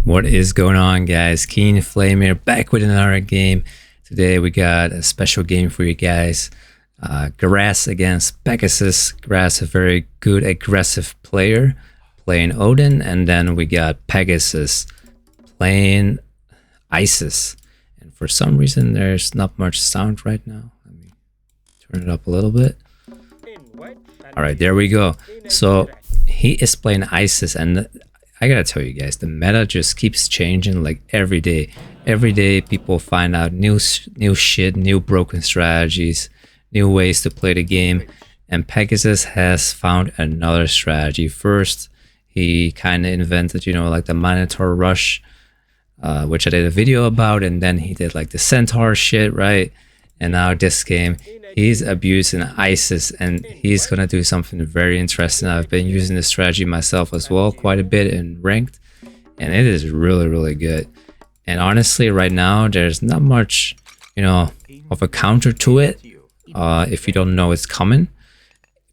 What is going on, guys? Keen Flame here, back with another game. Today we got a special game for you guys. Grass against Pegasus. Grass, a very good aggressive player, playing Odin, and then we got Pegasus playing Isis. And for some reason there's not much sound right now. Let me turn it up a little bit. Alright, there we go. So he is playing Isis, and I gotta tell you guys, the meta just keeps changing like every day. Every day people find out new shit, new broken strategies, new ways to play the game. And Pegasus has found another strategy. First, he kind of invented, like the Minotaur Rush, which I did a video about. And then he did like the Centaur shit, right? And now this game, he's abusing Isis, and he's gonna do something very interesting. I've been using this strategy myself as well quite a bit in ranked, and it is really good. And honestly, right now there's not much of a counter to it if you don't know it's coming.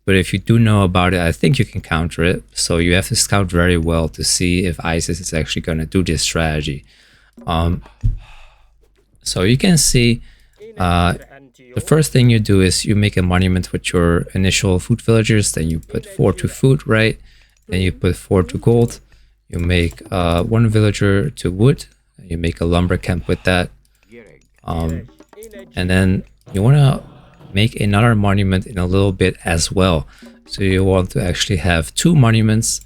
But if you do know about it, I think you can counter it. So you have to scout very well to see if Isis is actually gonna do this strategy. So you can see the first thing you do is you make a monument with your initial food villagers. Then you put 4 to food, right? Then you put 4 to gold. You make 1 villager to wood. You make a lumber camp with that. And then you want to make another monument in a little bit as well. So you want to actually have 2 monuments,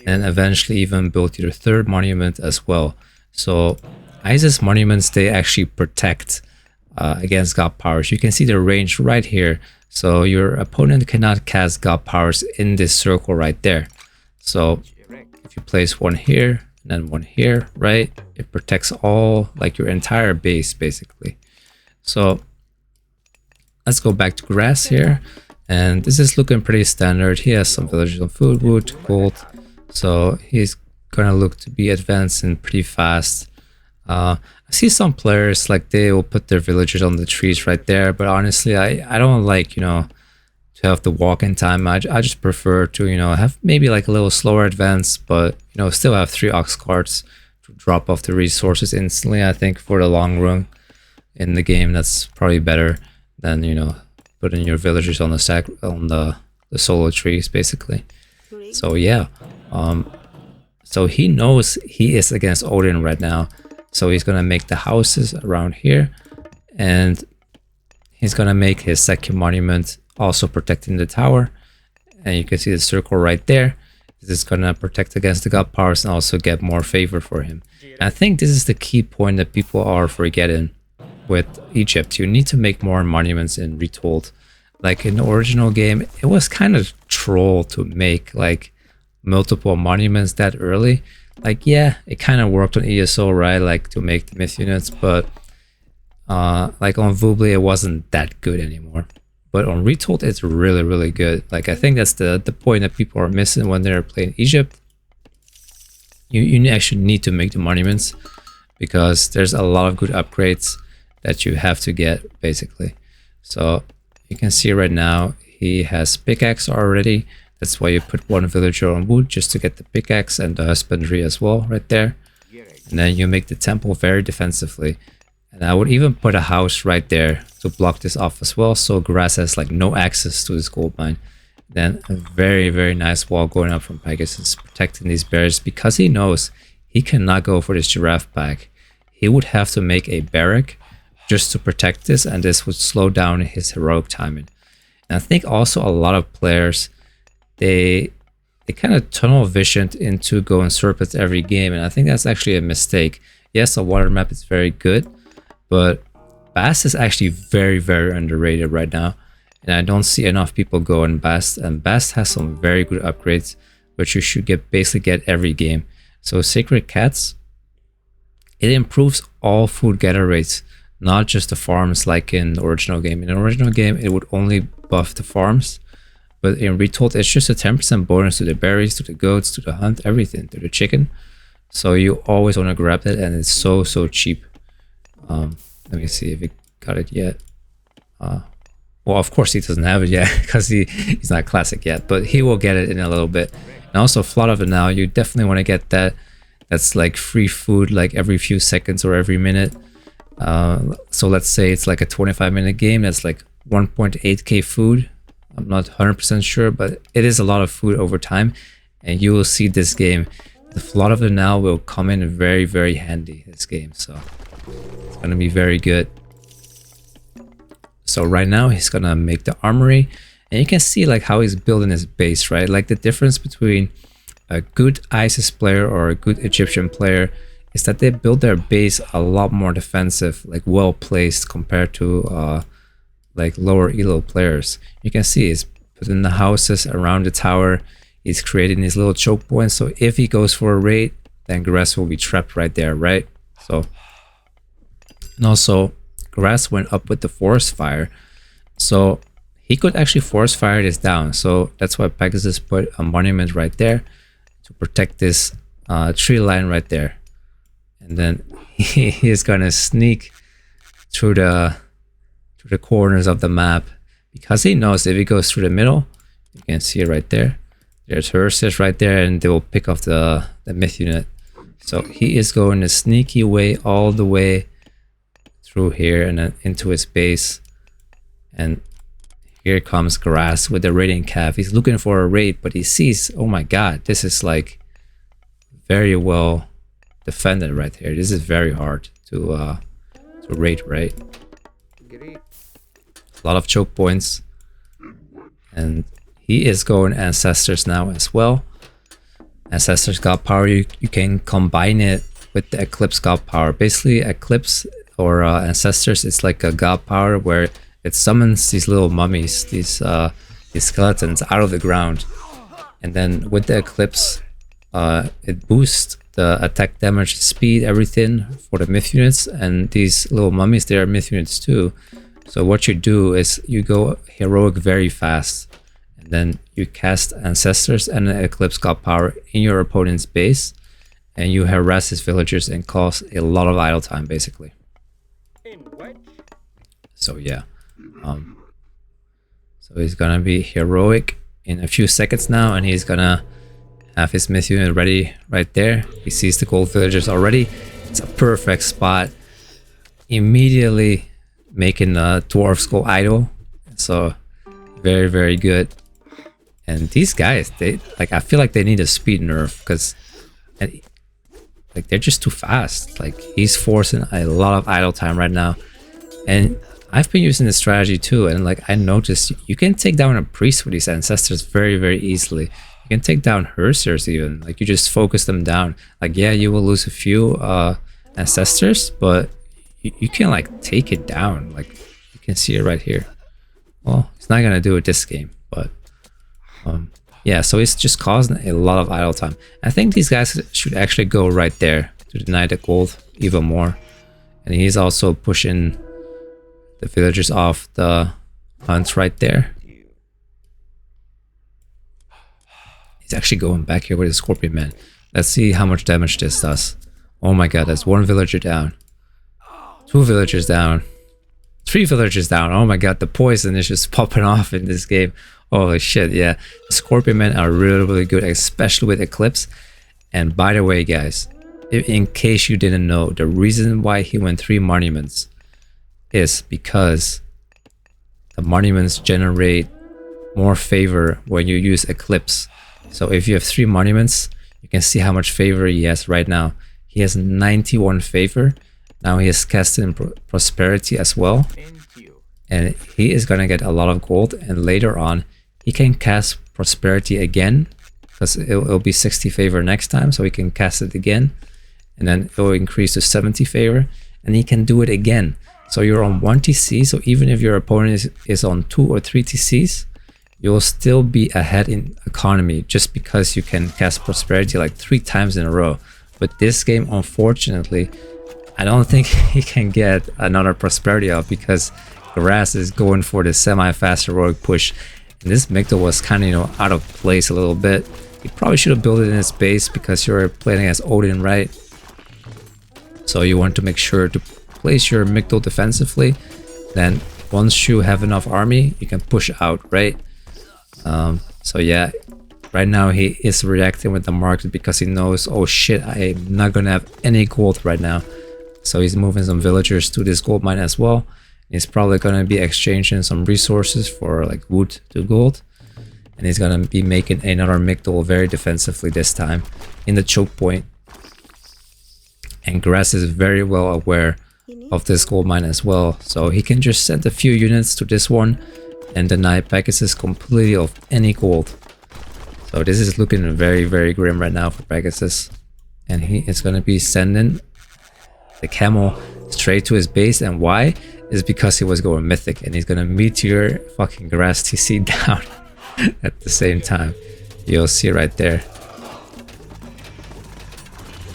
and eventually even build your 3rd monument as well. So Isis monuments, they actually protect against god powers. You can see the range right here. So your opponent cannot cast god powers in this circle right there. So if you place 1 here and then 1 here, right, it protects all, like your entire base basically. So let's go back to grass here, and this is looking pretty standard. He has some villagers on food, wood, gold, so he's gonna look to be advancing pretty fast. I see some players, like, they will put their villagers on the trees right there, but honestly I don't like to have the walk-in time. I just prefer to have maybe like a little slower advance, but still have 3 ox carts to drop off the resources instantly. I think for the long run in the game, that's probably better than putting your villagers on the stack on the solo trees basically. So yeah, so he knows he is against Odin right now. So he's gonna make the houses around here, and he's gonna make his second monument also protecting the tower. And you can see the circle right there. This is gonna protect against the god powers and also get more favor for him. And I think this is the key point that people are forgetting with Egypt. You need to make more monuments in Retold. Like in the original game, it was kind of troll to make like multiple monuments that early. Like, yeah, it kind of worked on ESO, right? Like to make the myth units, but like on Vubli, it wasn't that good anymore. But on Retold, it's really good. Like, I think that's the point that people are missing when they're playing Egypt. You actually need to make the monuments, because there's a lot of good upgrades that you have to get basically. So you can see right now he has pickaxe already. That's why you put 1 villager on wood, just to get the pickaxe and the husbandry as well right there. And then you make the temple very defensively. And I would even put a house right there to block this off as well, so grass has like no access to this gold mine. Then a very nice wall going up from Pegasus, protecting these bears, because he knows he cannot go for this giraffe pack. He would have to make a barrack just to protect this, and this would slow down his heroic timing. And I think also a lot of players, they kind of tunnel visioned into going serpents every game, and I think that's actually a mistake. Yes, a water map is very good, but Bast is actually very underrated right now, and I don't see enough people going Bast. And Bast has some very good upgrades, which you should basically get every game. So Sacred Cats, it improves all food gather rates, not just the farms like in the original game. In the original game, it would only buff the farms. But in Retold, it's just a 10% bonus to the berries, to the goats, to the hunt, everything, to the chicken. So you always want to grab that, and it's so cheap. Let me see if he got it yet. Well, of course he doesn't have it yet, because he's not classic yet, but he will get it in a little bit. And also, Flood of it now, you definitely want to get that. That's like free food like every few seconds or every minute. So let's say it's like a 25-minute game. That's like 1.8k food. I'm not 100% sure, but it is a lot of food over time. And you will see this game, a lot of it now will come in very, very handy, this game. So it's going to be very good. So right now he's going to make the armory. And you can see like how he's building his base, right? Like the difference between a good ISIS player or a good Egyptian player is that they build their base a lot more defensive, like well placed compared to like lower elo players. You can see he's putting the houses around the tower. He's creating these little choke points. So if he goes for a raid, then grass will be trapped right there, right? So, and also grass went up with the forest fire. So he could actually forest fire this down. So that's why Pegasus put a monument right there to protect this tree line right there. And then he is gonna sneak through the corners of the map, because he knows if he goes through the middle, you can see it right there. There's horses right there, and they will pick off the myth unit. So he is going a sneaky way all the way through here and then into his base. And here comes Grass with the raiding calf. He's looking for a raid, but he sees, oh my god, this is like very well defended right here. This is very hard to raid, right? A lot of choke points. And he is going Ancestors now as well. Ancestors God Power, you can combine it with the Eclipse God Power. Basically, Eclipse or Ancestors, it's like a God Power where it summons these little mummies, these skeletons out of the ground. And then with the Eclipse, it boosts the attack damage, speed, everything for the myth units. And these little mummies, they are myth units too. So what you do is you go heroic very fast. Then you cast Ancestors and an Eclipse God Power in your opponent's base, and you harass his villagers and cause a lot of idle time, basically. So yeah, so he's gonna be heroic in a few seconds now, and he's gonna have his myth unit ready right there. He sees the gold villagers already. It's a perfect spot. Immediately making the dwarves go idle. So very, very good. And these guys, they like, I feel like they need a speed nerf, because like they're just too fast. Like he's forcing a lot of idle time right now. And I've been using this strategy too, and like I noticed you can take down a priest with these Ancestors very, very easily. You can take down Hersers even. Like you just focus them down. Like yeah, you will lose a few Ancestors, but you can like take it down. Like you can see it right here. Well, it's not gonna do it this game, but yeah, so it's just causing a lot of idle time. I think these guys should actually go right there to deny the gold even more. And he's also pushing the villagers off the hunt right there. He's actually going back here with his Scorpion Man. Let's see how much damage this does. Oh my god, that's one villager down. 2 villagers down. 3 villagers down. Oh my god, the poison is just popping off in this game. Holy shit, yeah. The Scorpion Men are really, really good, especially with Eclipse. And by the way, guys, in case you didn't know, the reason why he went 3 monuments is because the monuments generate more favor when you use Eclipse. So if you have 3 monuments, you can see how much favor he has right now. He has 91 favor. Now he has cast in Prosperity as well. And he is going to get a lot of gold. And later on, he can cast Prosperity again, because it'll be 60 favor next time. So he can cast it again. And then it will increase to 70 favor. And he can do it again. So you're on 1 TC. So even if your opponent is on 2 or 3 TCs, you'll still be ahead in economy, just because you can cast Prosperity like 3 times in a row. But this game, unfortunately, I don't think he can get another Prosperity up, because Grass is going for the semi-fast heroic push. And this Migdal was kind of, you know, out of place a little bit. He probably should have built it in his base, because you're playing against Odin, right? So you want to make sure to place your Migdal defensively. Then once you have enough army, you can push out, right? So yeah, right now he is reacting with the market because he knows, oh shit, I'm not gonna have any gold right now. So he's moving some villagers to this gold mine as well. He's probably gonna be exchanging some resources for like wood to gold. And he's gonna be making another Migdol very defensively this time in the choke point. And Grass is very well aware of this gold mine as well. So he can just send a few units to this one and deny Pegasus completely of any gold. So this is looking very, very grim right now for Pegasus. And he is going to be sending the camel straight to his base. And why? Is because he was going mythic. And he's going to meteor fucking Grass TC down at the same time. You'll see right there.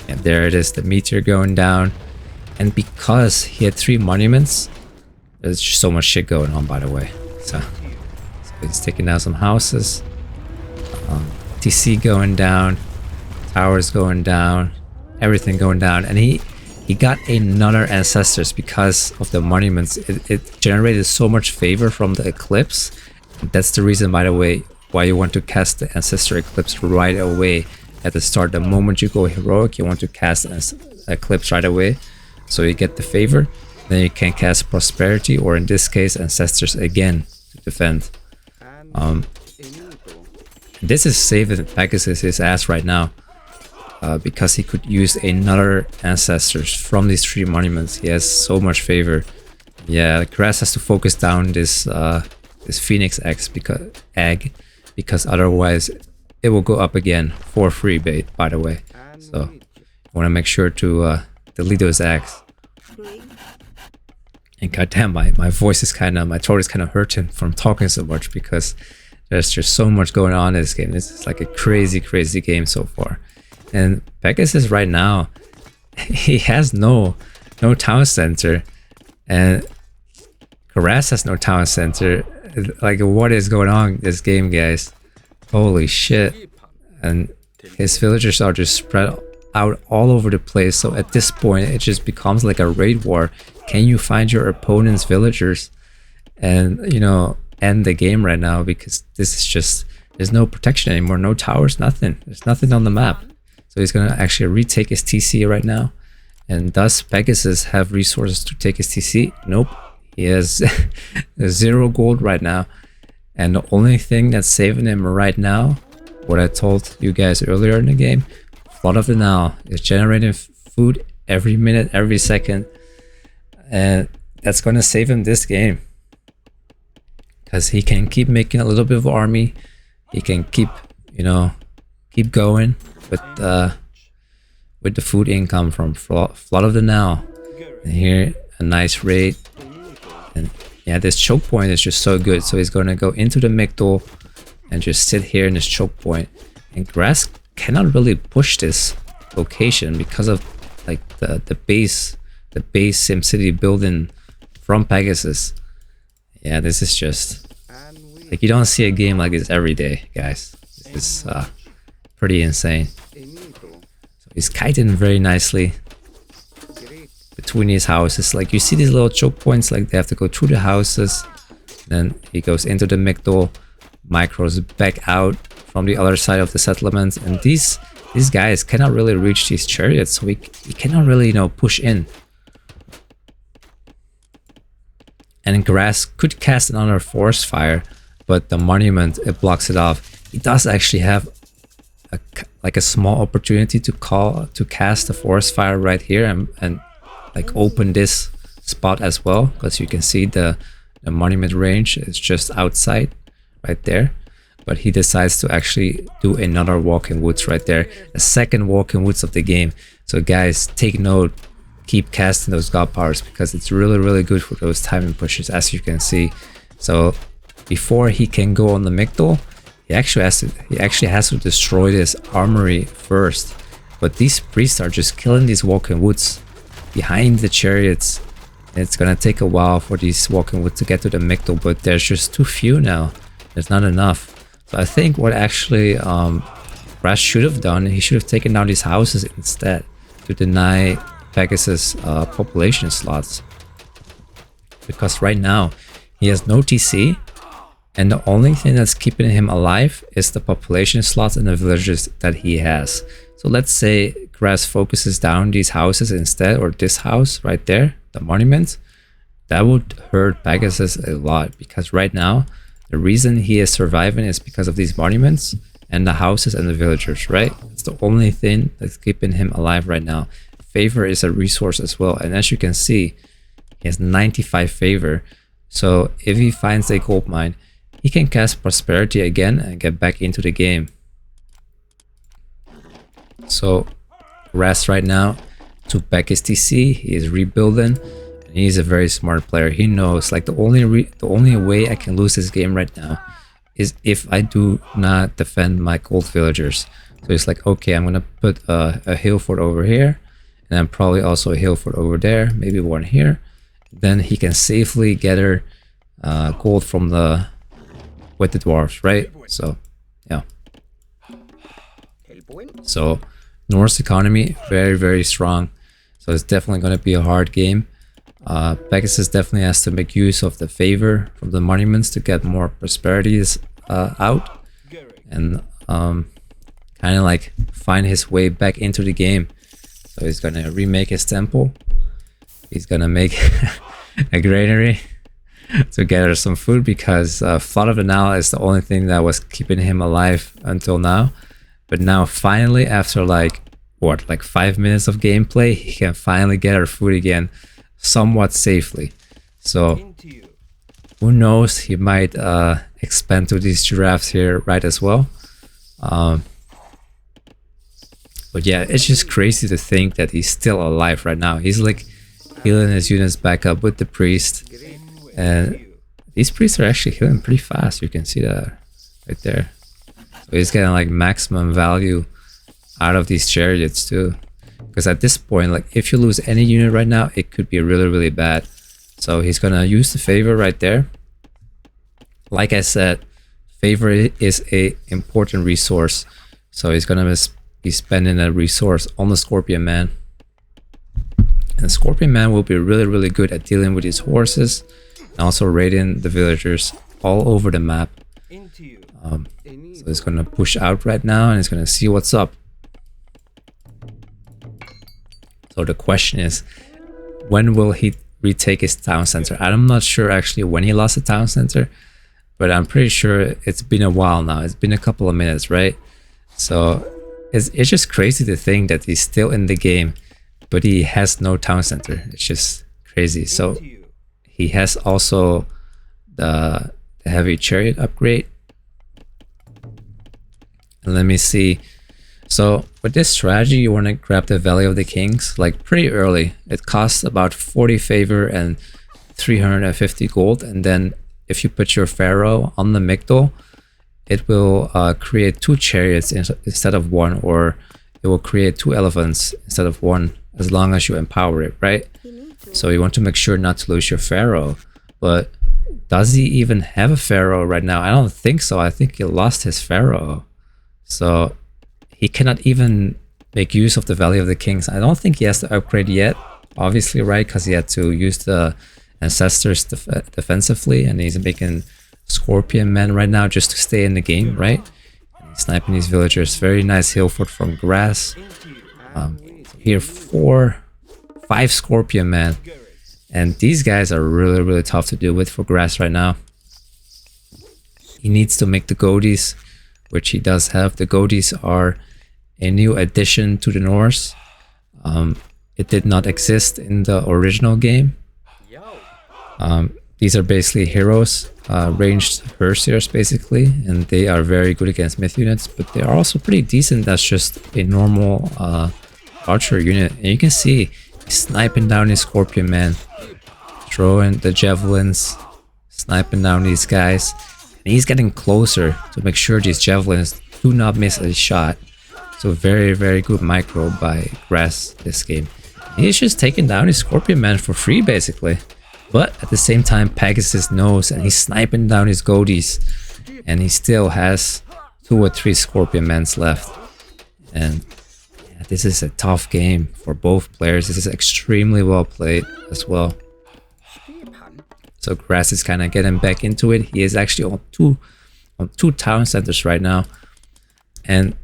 And there it is, the meteor going down. And because he had 3 monuments, there's just so much shit going on, by the way. So he's taking down some houses. TC going down. Towers going down. Everything going down. And he got another Ancestors because of the monuments. It generated so much favor from the Eclipse. And that's the reason, by the way, why you want to cast the Ancestor Eclipse right away at the start. The moment you go heroic, you want to cast Eclipse right away. So you get the favor. Then you can cast Prosperity, or in this case, Ancestors again to defend. This is saving Pegasus his ass right now. Because he could use another Ancestors from these 3 monuments. He has so much favor. Yeah, Grass has to focus down this this Phoenix egg because otherwise it will go up again for free bait, by the way. So you want to make sure to delete those eggs. And goddamn, my voice is my throat is kind of hurting from talking so much because there's just so much going on in this game. It's like a crazy, crazy game so far. And Pegasus right now, he has no town center, and Grass has no town center. Like, what is going on in this game, guys? Holy shit. And his villagers are just spread out all over the place. So at this point, it just becomes like a raid war. Can you find your opponent's villagers and, you know, end the game right now? Because this is just, there's no protection anymore, no towers, nothing. There's nothing on the map. So he's gonna actually retake his TC right now. And does Pegasus have resources to take his TC? Nope. He has 0 gold right now. And the only thing that's saving him right now, what I told you guys earlier in the game, Flood of the Nile is generating food every minute, every second. And that's gonna save him this game. Because he can keep making a little bit of army. He can keep, you know, keep going with the food income from Flood of the Nile. And here, a nice raid. And yeah, this choke point is just so good. So he's gonna go into the Migdol and just sit here in this choke point. And Grass cannot really push this location because of like the base SimCity building from Pegasus. Yeah, this is just like, you don't see a game like this every day, guys. This is pretty insane. So he's kiting very nicely between these houses. Like, you see these little choke points, like they have to go through the houses. Then he goes into the Migdol, micros back out from the other side of the settlement. And these guys cannot really reach these chariots, so he cannot really, you know, push in. And Grass could cast another forest fire, but the monument, it blocks it off. He does actually have a small opportunity to cast a forest fire right here and like open this spot as well, because you can see the monument range is just outside right there. But he decides to actually do another walk-in woods right there, a second walk-in woods of the game. So guys, take note, keep casting those god powers, because it's really, really good for those timing pushes, as you can see. So before he can go on the Migdol, he actually has to destroy this armory first. But these priests are just killing these walk-in woods behind the chariots. It's gonna take a while for these walk-in woods to get to the Migdol, but there's just too few now. There's not enough. So I think what actually Grass should have done, he should have taken down these houses instead to deny Pegasus population slots. Because right now he has no TC, And the only thing that's keeping him alive is the population slots and the villages that he has. So let's say Grass focuses down these houses instead, or this house right there, the monument. That would hurt Pegasus a lot, because right now the reason he is surviving is because of these monuments and the houses and the villagers, right? It's the only thing that's keeping him alive right now. Favor is a resource as well, and as you can see, he has 95 favor. So if he finds a gold mine, he can cast prosperity again and get back into the game. So Grass right now took back his TC, he is rebuilding, and he's a very smart player. He knows like the only way I can lose this game right now is if I do not defend my gold villagers. So it's like, okay, I'm gonna put a hill fort over here, and then probably also a hill fort over there, maybe one here. Then he can safely gather gold from with the dwarves, right? So yeah. So Norse economy very, very strong. So it's definitely going to be a hard game. Pegasus definitely has to make use of the favor from the monuments to get more prosperities out, and kind of like find his way back into the game. So he's gonna remake his temple. He's gonna make a granary to gather some food, because Flood of the Nile is the only thing that was keeping him alive until now. But now finally, after like 5 minutes of gameplay, he can finally get our food again somewhat safely. So who knows, he might expand to these giraffes here right as well. But yeah, it's just crazy to think that he's still alive right now. He's like healing his units back up with the priest, and these priests are actually healing pretty fast. You can see that right there. So he's getting like maximum value out of these chariots too, because at this point, like if you lose any unit right now, it could be really, really bad. So he's gonna use the favor right there. Like I said, favor is a important resource, so he's gonna be spending a resource on the Scorpion Man. And Scorpion Man will be really, really good at dealing with his horses and also raiding the villagers all over the map. So he's gonna push out right now and he's gonna see what's up. So the question is, when will he retake his town center? I'm not sure actually when he lost the town center, but I'm pretty sure it's been a while now. It's been a couple of minutes, right? So it's just crazy to think that he's still in the game, but he has no town center. It's just crazy. So he has also the heavy chariot upgrade. And let me see. So with this strategy, you want to grab the Valley of the Kings like pretty early. It costs about 40 favor and 350 gold. And then if you put your Pharaoh on the Migdol, it will create 2 chariots instead of 1, or it will create 2 elephants instead of 1, as long as you empower it, right? So you want to make sure not to lose your Pharaoh. But does he even have a Pharaoh right now? I don't think so. I think he lost his Pharaoh. So he cannot even make use of the Valley of the Kings. I don't think he has the upgrade yet, obviously, right? Because he had to use the Ancestors defensively, and he's making Scorpion Men right now just to stay in the game, right? He's sniping these villagers. Very nice hill fort from Grass. Here 5 Scorpion Men, and these guys are really, really tough to deal with for Grass right now. He needs to make the Godis, which he does have. The Godis are a new addition to the Norse. It did not exist in the original game. These are basically heroes, ranged Berserkers basically, and they are very good against myth units, but they are also pretty decent as just a normal archer unit. And you can see he's sniping down his Scorpion Man, throwing the javelins, sniping down these guys, and he's getting closer to make sure these javelins do not miss a shot. So very, very good micro by Grass this game. He's just taking down his Scorpion Man for free basically. But at the same time, Pegasus knows, and he's sniping down his Godis, and he still has 2 or 3 Scorpion Mans left. And yeah, this is a tough game for both players. This is extremely well played as well. So grass is kind of getting back into it. He is actually on two town centers right now, and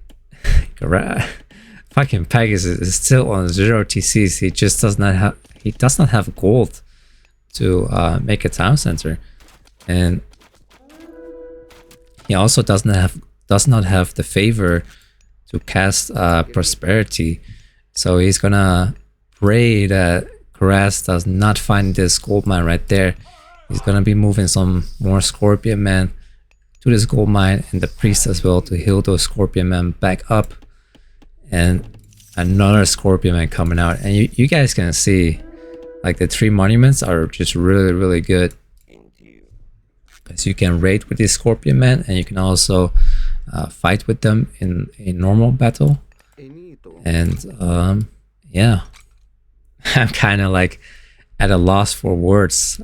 fucking Pegasus is still on 0 TCs. He just does not have gold to make a town center, and he also does not have the favor to cast prosperity. So he's gonna pray that grass does not find this gold mine right there. He's gonna be moving some more scorpion men to this gold mine, and the priest as well, to heal those scorpion men back up, and another scorpion man coming out. And you guys can see, like, the 3 monuments are just really good, because you can raid with these scorpion men, and you can also fight with them in a normal battle. And yeah, I'm kind of like at a loss for words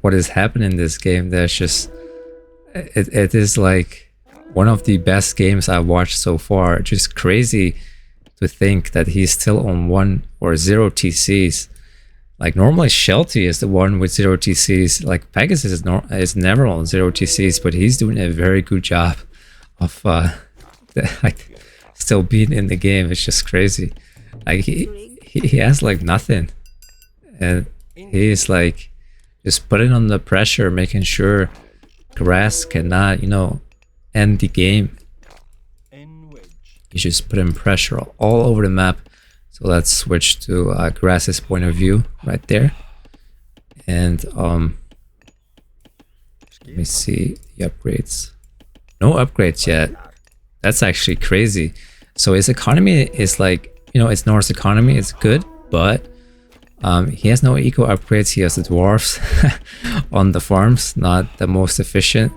what is happening in this game. There's just it is like one of the best games I've watched so far. Just crazy to think that he's still on 1 or 0 TCs. Like, normally Shelty is the one with 0 TCs. Like, Pegasus is never on 0 TCs, but he's doing a very good job of like still being in the game. It's just crazy. Like, he has like nothing, and he's like just putting on the pressure, making sure grass cannot, you know, end the game. He's just putting pressure all over the map. So let's switch to grass's point of view right there, and let me see the upgrades. No upgrades yet. That's actually crazy. So his economy is like, you know, it's Norse economy, it's good, but he has no eco upgrades. He has the dwarfs on the farms, not the most efficient.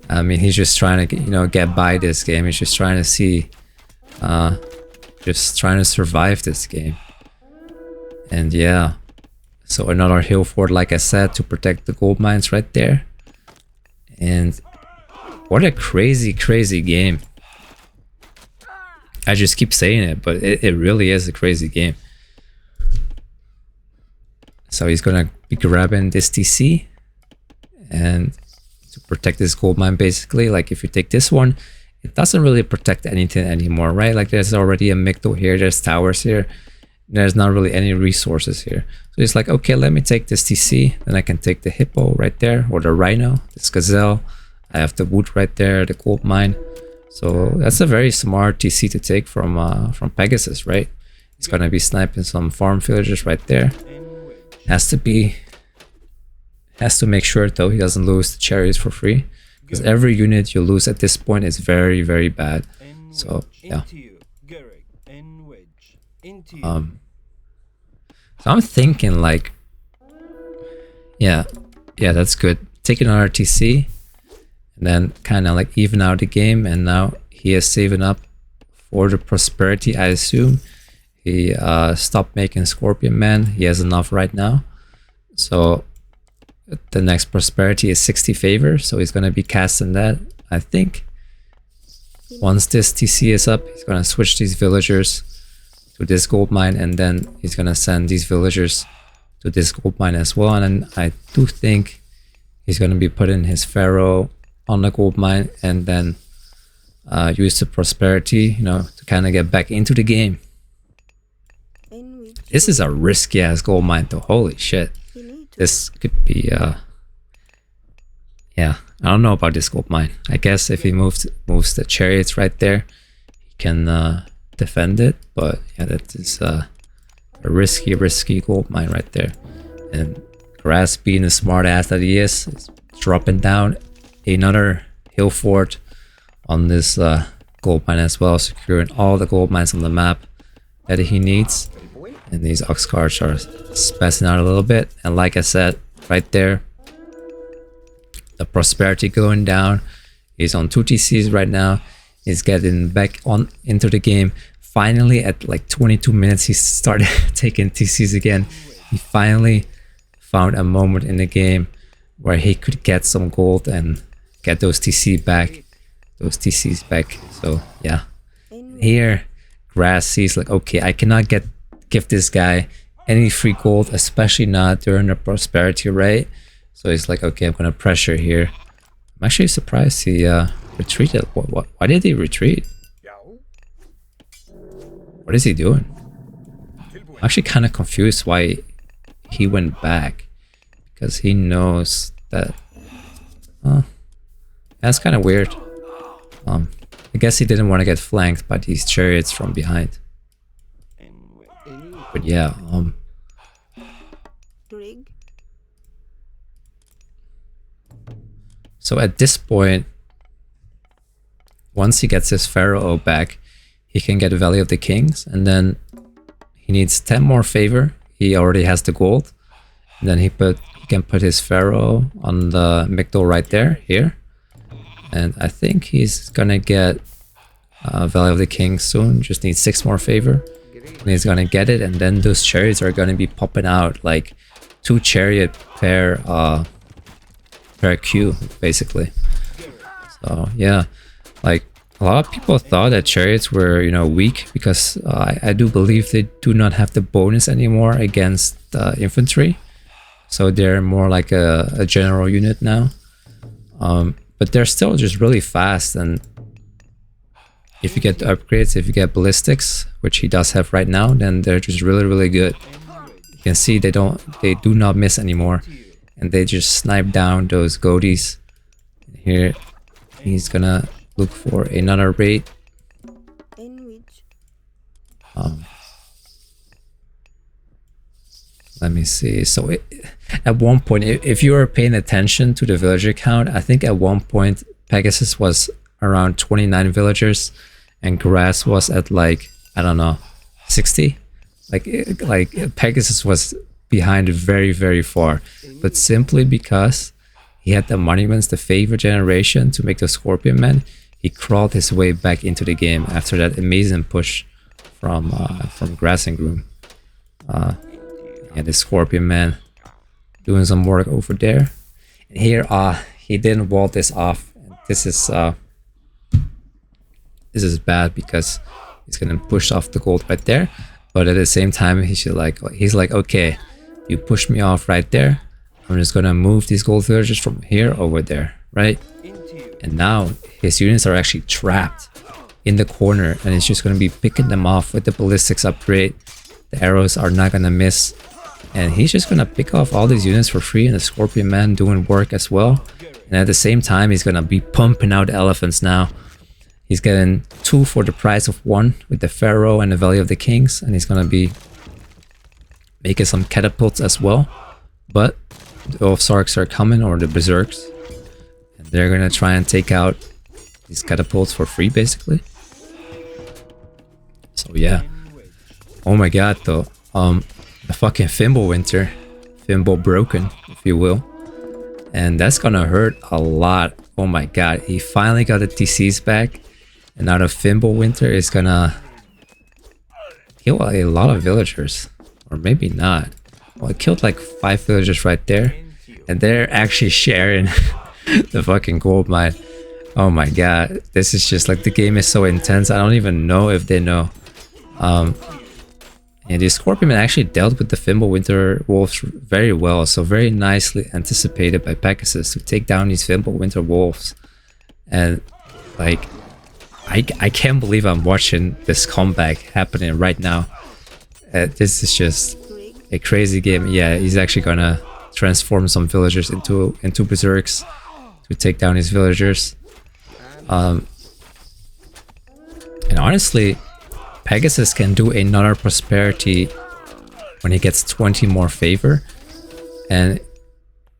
I mean, he's just trying to, you know, get by this game. He's just trying to see, just trying to survive this game. And yeah, so another hill fort, like I said, to protect the gold mines right there. And what a crazy game. I just keep saying it, but it really is a crazy game. So he's gonna be grabbing this TC and to protect this gold mine, basically. Like, if you take this one, it doesn't really protect anything anymore, right? Like, there's already a Micto here, there's towers here, there's not really any resources here. So he's like, okay, let me take this TC, then I can take the hippo right there, or the rhino, this gazelle. I have the wood right there, the gold mine. So that's a very smart TC to take from Pegasus, right? He's gonna be sniping some farm villagers right there. Has to make sure though he doesn't lose the chariots for free, because every unit you lose at this point is very bad. So yeah. So I'm thinking, like, yeah, that's good. Take another TC, and then kind of like even out the game. And now he is saving up for the prosperity, I assume. He stopped making Scorpion Man. He has enough right now. So the next prosperity is 60 favor. So he's going to be casting that, I think. Once this TC is up, he's going to switch these villagers to this gold mine. And then he's going to send these villagers to this gold mine as well. And then I do think he's going to be putting his pharaoh on the gold mine. And then use the prosperity, you know, to kind of get back into the game. This is a risky ass gold mine though. Holy shit. This could be yeah, I don't know about this gold mine. I guess if he moves the chariots right there, he can defend it. But yeah, that is a risky gold mine right there. And Grass, being the smart ass that he is dropping down another hill fort on this gold mine as well, securing all the gold mines on the map that he needs. And these ox carts are spazzing out a little bit. And like I said, right there, the prosperity going down. He's on 2 TCs right now. He's getting back on into the game. Finally, at like 22 minutes, he started taking TCs again. He finally found a moment in the game where he could get some gold and get those TCs back. So yeah, here Grass sees like, okay, I cannot give this guy any free gold, especially not during the prosperity rate. So he's like, okay, I'm gonna pressure here. I'm actually surprised he retreated. Why did he retreat? What is he doing? I'm actually kind of confused why he went back. Because he knows that... that's kind of weird. I guess he didn't want to get flanked by these chariots from behind. But yeah, so at this point, once he gets his pharaoh back, he can get Valley of the Kings, and then he needs 10 more favor. He already has the gold. And then he can put his pharaoh on the Migdol right there, here. And I think he's gonna get Valley of the Kings soon. Just needs 6 more favor. And he's gonna get it, and then those chariots are gonna be popping out like 2 chariot per queue, basically. So yeah, like a lot of people thought that chariots were, you know, weak because I do believe they do not have the bonus anymore against infantry. So they're more like a general unit now. But they're still just really fast, and if you get the upgrades, if you get ballistics, which he does have right now, then they're just really good. You can see they do not miss anymore, and they just snipe down those goatees. Here he's gonna look for another raid. Let me see. So at one point, if you were paying attention to the villager count, I think at one point Pegasus was around 29 villagers and Grass was at like, I don't know, 60. Like Pegasus was behind very far, but simply because he had the monuments, the favor generation to make the Scorpion Man, he crawled his way back into the game after that amazing push from Grass and Groom. Yeah, the Scorpion Man doing some work over there. And here, he didn't wall this off. This is bad because he's gonna push off the gold right there. But at the same time, he's like, okay, you pushed me off right there. I'm just gonna move these gold villagers from here over there, right? And now his units are actually trapped in the corner, and it's just gonna be picking them off with the ballistics upgrade. The arrows are not gonna miss. And he's just gonna pick off all these units for free, and the Scorpion Man doing work as well. And at the same time, he's gonna be pumping out elephants now. He's getting 2 for the price of 1 with the Pharaoh and the Valley of the Kings, and he's gonna be making some catapults as well. But the Oathsarks are coming, or the Berserks, and they're gonna try and take out these catapults for free, basically. So yeah. Oh my god, though. The fucking Fimbulwinter, Fimble broken, if you will, and that's gonna hurt a lot. Oh my god, he finally got the TCs back, and now the Fimbulwinter is gonna kill a lot of villagers, or maybe not. Well, it killed like 5 villagers right there, and they're actually sharing the fucking gold mine. Oh my god, this is just like, the game is so intense. I don't even know if they know. And the Scorpion Man actually dealt with the Fimbulwinter wolves very well, so very nicely anticipated by Pegasus to take down these Fimbulwinter wolves. And like, I can't believe I'm watching this comeback happening right now. This is just a crazy game. Yeah, he's actually gonna transform some villagers into berserks to take down his villagers. And honestly, Pegasus can do another prosperity when he gets 20 more favor, and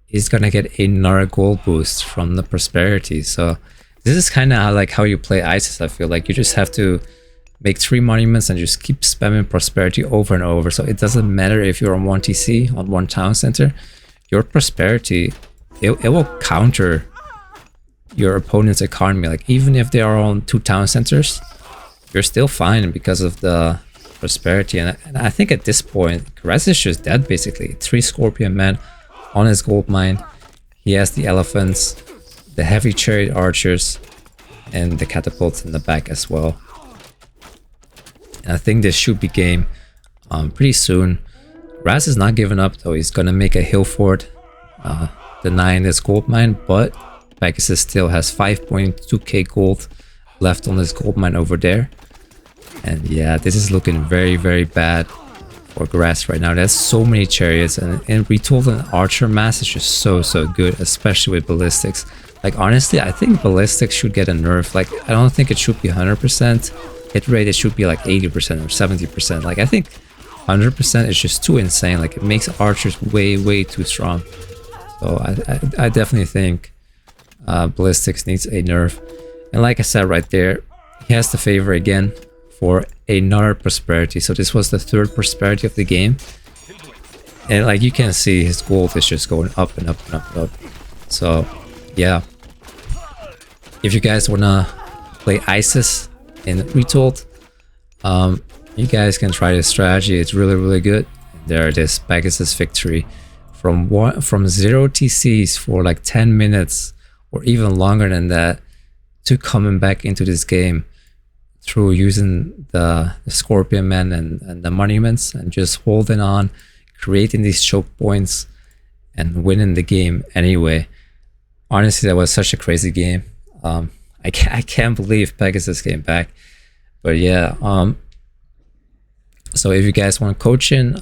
he's gonna get another gold boost from the prosperity. So this is kind of like how you play ISIS. I feel like you just have to make 3 monuments and just keep spamming prosperity over and over. So it doesn't matter if you're on 1 TC, on 1 town center, your prosperity, it will counter your opponent's economy. Like, even if they are on 2 town centers, you're still fine because of the prosperity. And I think at this point, Grass is just dead, basically. 3 Scorpion Men on his gold mine. He has the elephants, the heavy chariot archers, and the catapults in the back as well. And I think this should be game pretty soon. Grass is not giving up though. He's gonna make a hill fort deny this gold mine, but Pegasus still has 5.2k gold left on this gold mine over there. And yeah, this is looking very, very bad for grass right now. There's so many chariots, and Retold and archer mass is just so good, especially with ballistics. Like honestly, I think ballistics should get a nerf. Like I don't think it should be 100% hit rate. It should be like 80% or 70%. Like I think 100% is just too insane. Like it makes archers way too strong. So I definitely think ballistics needs a nerf. And like I said right there, he has the favor again for another prosperity. So this was the third prosperity of the game, and like you can see, his gold is just going up and up and up and up. So yeah, if you guys wanna play Isis in Retold, you guys can try this strategy. It's really good. There it is, Pegasus victory from 0 TCs for like 10 minutes or even longer than that, to coming back into this game through using the Scorpion Man and the monuments, and just holding on, creating these choke points and winning the game anyway. Honestly, that was such a crazy game. I can't believe Pegasus came back. But yeah, so if you guys want coaching,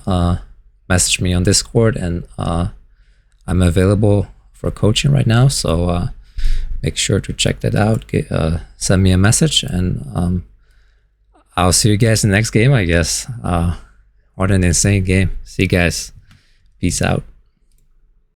message me on Discord, and I'm available for coaching right now, so make sure to check that out. Send me a message, and I'll see you guys in the next game, I guess. What an insane game. See you guys. Peace out.